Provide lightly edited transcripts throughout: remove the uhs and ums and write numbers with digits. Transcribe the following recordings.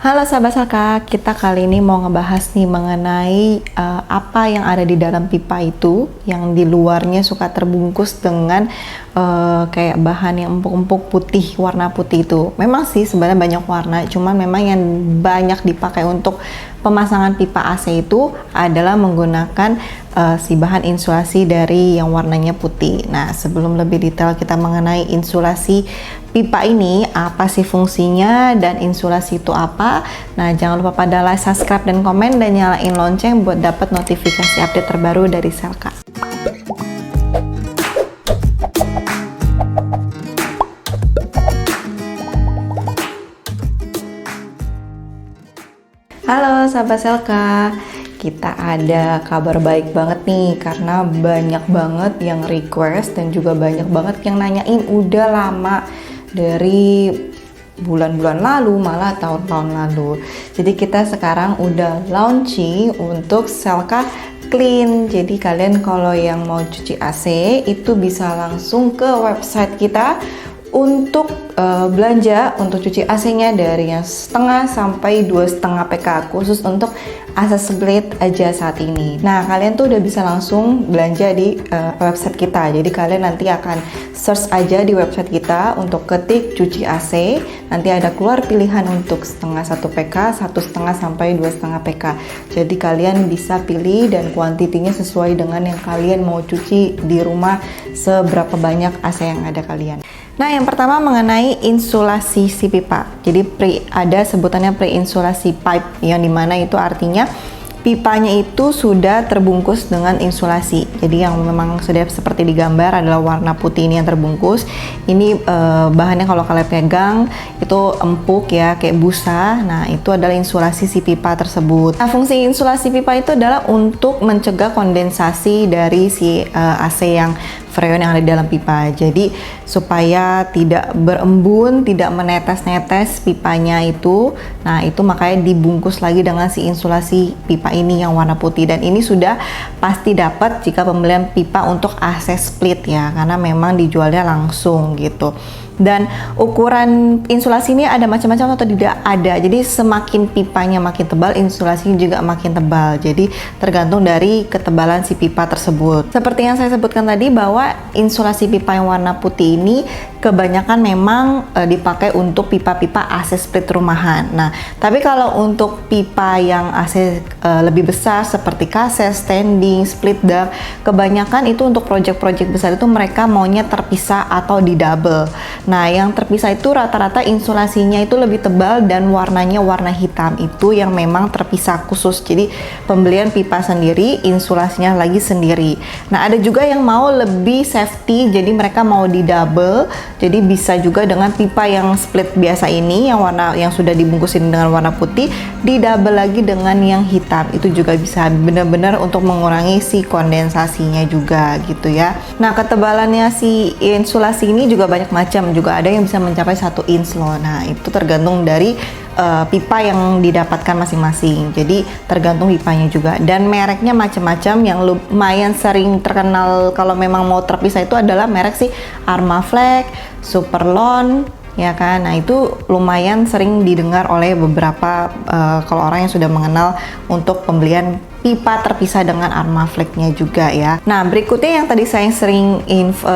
Halo sahabat Salka, kita kali ini mau ngebahas nih mengenai apa yang ada di dalam pipa itu, yang di luarnya suka terbungkus dengan kayak bahan yang empuk-empuk putih, warna putih itu. Memang sih sebenarnya banyak warna, cuman memang yang banyak dipakai untuk pemasangan pipa AC itu adalah menggunakan si bahan insulasi dari yang warnanya putih. Nah, sebelum lebih detail kita mengenai insulasi pipa ini, apa sih fungsinya dan insulasi itu apa? Nah, jangan lupa pada like, subscribe, dan komen, dan nyalain lonceng buat dapat notifikasi update terbaru dari Selka. Halo sahabat Selka, kita ada kabar baik banget nih karena banyak banget yang request dan juga banyak banget yang nanyain udah lama dari bulan-bulan lalu, malah tahun-tahun lalu. Jadi kita sekarang udah launching untuk Selka Clean. Jadi kalian kalau yang mau cuci AC itu bisa langsung ke website kita untuk belanja untuk cuci AC-nya dari yang setengah sampai 2,5 PK khusus untuk AC split aja saat ini. Nah, kalian tuh udah bisa langsung belanja di website kita. Jadi kalian nanti akan search aja di website kita untuk ketik cuci AC. Nanti ada keluar pilihan untuk setengah 1 PK, 1,5 sampai 2,5 PK. Jadi kalian bisa pilih dan kuantitinya sesuai dengan yang kalian mau cuci di rumah, seberapa banyak AC yang ada kalian. Nah, yang pertama mengenai insulasi si pipa. Jadi ada sebutannya pre-insulasi pipe, yang dimana itu artinya pipanya itu sudah terbungkus dengan insulasi. Jadi yang memang sudah seperti di gambar adalah warna putih ini yang terbungkus. Ini bahannya kalau kalian pegang itu empuk ya, kayak busa. Nah, itu adalah insulasi si pipa tersebut. Nah, fungsi insulasi pipa itu adalah untuk mencegah kondensasi dari si AC yang freon yang ada di dalam pipa. Jadi supaya tidak berembun, tidak menetes-netes pipanya itu. Nah, itu makanya dibungkus lagi dengan si insulasi pipa ini yang warna putih, dan ini sudah pasti dapat jika pembelian pipa untuk AC split ya, karena memang dijualnya langsung gitu. Dan ukuran insulasi ini ada macam-macam atau tidak ada. Jadi semakin pipanya makin tebal, insulasinya juga makin tebal. Jadi tergantung dari ketebalan si pipa tersebut. Seperti yang saya sebutkan tadi bahwa insulasi pipa yang warna putih ini kebanyakan memang dipakai untuk pipa-pipa AC split rumahan. Nah, tapi kalau untuk pipa yang AC lebih besar seperti kaset, standing, split duct, kebanyakan itu untuk project-project besar itu mereka maunya terpisah atau di double. Nah, yang terpisah itu rata-rata insulasinya itu lebih tebal dan warnanya warna hitam, itu yang memang terpisah khusus. Jadi pembelian pipa sendiri, insulasinya lagi sendiri. Nah, ada juga yang mau lebih safety, jadi mereka mau di double. Jadi bisa juga dengan pipa yang split biasa ini, yang sudah dibungkusin dengan warna putih, di double lagi dengan yang hitam. Itu juga bisa, benar-benar untuk mengurangi si kondensasinya juga gitu ya. Nah, ketebalannya si insulasi ini juga banyak macam. Juga ada yang bisa mencapai 1 inch loh. Nah, itu tergantung dari pipa yang didapatkan masing-masing. Jadi tergantung pipanya juga, dan mereknya macam-macam. Yang lumayan sering terkenal kalau memang mau terpisah itu adalah merek si Armaflex, Superlon, ya kan. Nah, itu lumayan sering didengar oleh beberapa kalau orang yang sudah mengenal untuk pembelian pipa terpisah dengan Armaflex-nya juga ya. Nah, berikutnya yang tadi saya sering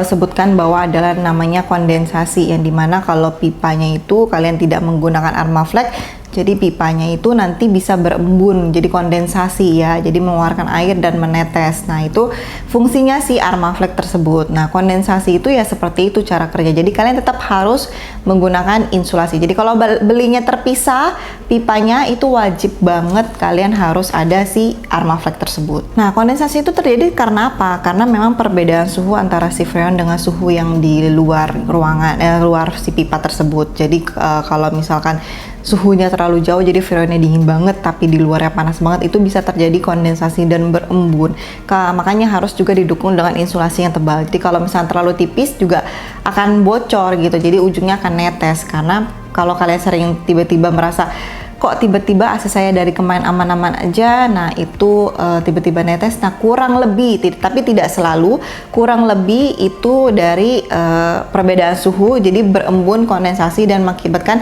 sebutkan bahwa adalah namanya kondensasi, yang dimana kalau pipanya itu kalian tidak menggunakan Armaflex, jadi pipanya itu nanti bisa berembun, jadi kondensasi ya, jadi mengeluarkan air dan menetes. Nah, itu fungsinya si Armaflex tersebut. Nah, kondensasi itu ya seperti itu cara kerja. Jadi kalian tetap harus menggunakan insulasi. Jadi kalau belinya terpisah pipanya, itu wajib banget kalian harus ada si Armaflex tersebut. Nah, kondensasi itu terjadi karena apa? Karena memang perbedaan suhu antara si freon dengan suhu yang di luar ruangan, luar si pipa tersebut. Jadi kalau misalkan suhunya terlalu jauh, jadi freonnya dingin banget tapi di luarnya panas banget, itu bisa terjadi kondensasi dan berembun. Makanya harus juga didukung dengan insulasi yang tebal. Jadi kalau misalnya terlalu tipis juga akan bocor gitu, jadi ujungnya akan netes. Karena kalau kalian sering tiba-tiba merasa kok tiba-tiba AC saya dari kemarin aman-aman aja, nah itu tiba-tiba netes. Nah, kurang lebih, tapi tidak selalu, kurang lebih itu dari perbedaan suhu, jadi berembun, kondensasi, dan mengakibatkan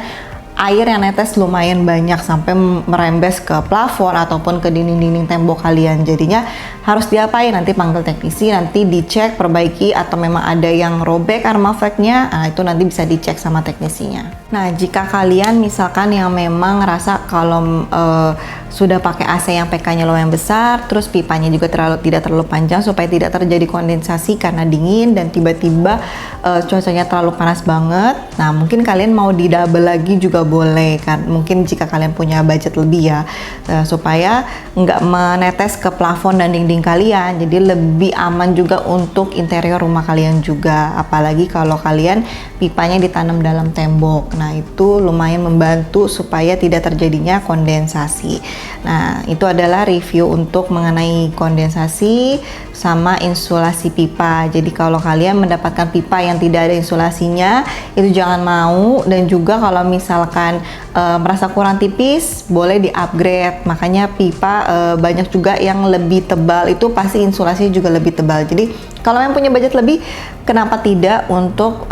air yang netes lumayan banyak sampai merembes ke plafon ataupun ke dinding-dinding tembok kalian. Jadinya harus diapain? Nanti panggil teknisi, nanti dicek, perbaiki, atau memang ada yang robek armor flagnya, nah itu nanti bisa dicek sama teknisinya. Nah, jika kalian misalkan yang memang ngerasa kalau sudah pakai AC yang PK-nya lumayan besar, terus pipanya juga tidak terlalu panjang supaya tidak terjadi kondensasi karena dingin dan tiba-tiba cuacanya terlalu panas banget. Nah, mungkin kalian mau di double lagi juga boleh kan. Mungkin jika kalian punya budget lebih ya, supaya nggak menetes ke plafon dan dinding kalian. Jadi lebih aman juga untuk interior rumah kalian juga. Apalagi kalau kalian pipanya ditanam dalam tembok. Nah, itu lumayan membantu supaya tidak terjadinya kondensasi. Nah, itu adalah review untuk mengenai kondensasi sama insulasi pipa. Jadi kalau kalian mendapatkan pipa yang tidak ada insulasinya, itu jangan mau. Dan juga kalau misalkan merasa kurang tipis, boleh di-upgrade. Makanya pipa banyak juga yang lebih tebal, itu pasti insulasinya juga lebih tebal. Jadi kalau yang punya budget lebih, kenapa tidak untuk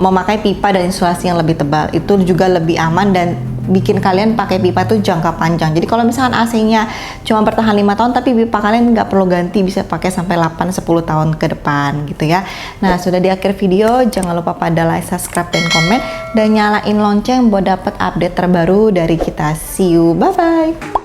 memakai pipa dan insulasi yang lebih tebal? Itu juga lebih aman dan bikin kalian pakai pipa tuh jangka panjang. Jadi kalau misalkan AC-nya cuma bertahan 5 tahun tapi pipa kalian nggak perlu ganti, bisa pakai sampai 8-10 tahun ke depan gitu ya. Nah, sudah di akhir video, jangan lupa pada like, subscribe, dan komen, dan nyalain lonceng buat dapat update terbaru dari kita. See you, bye-bye!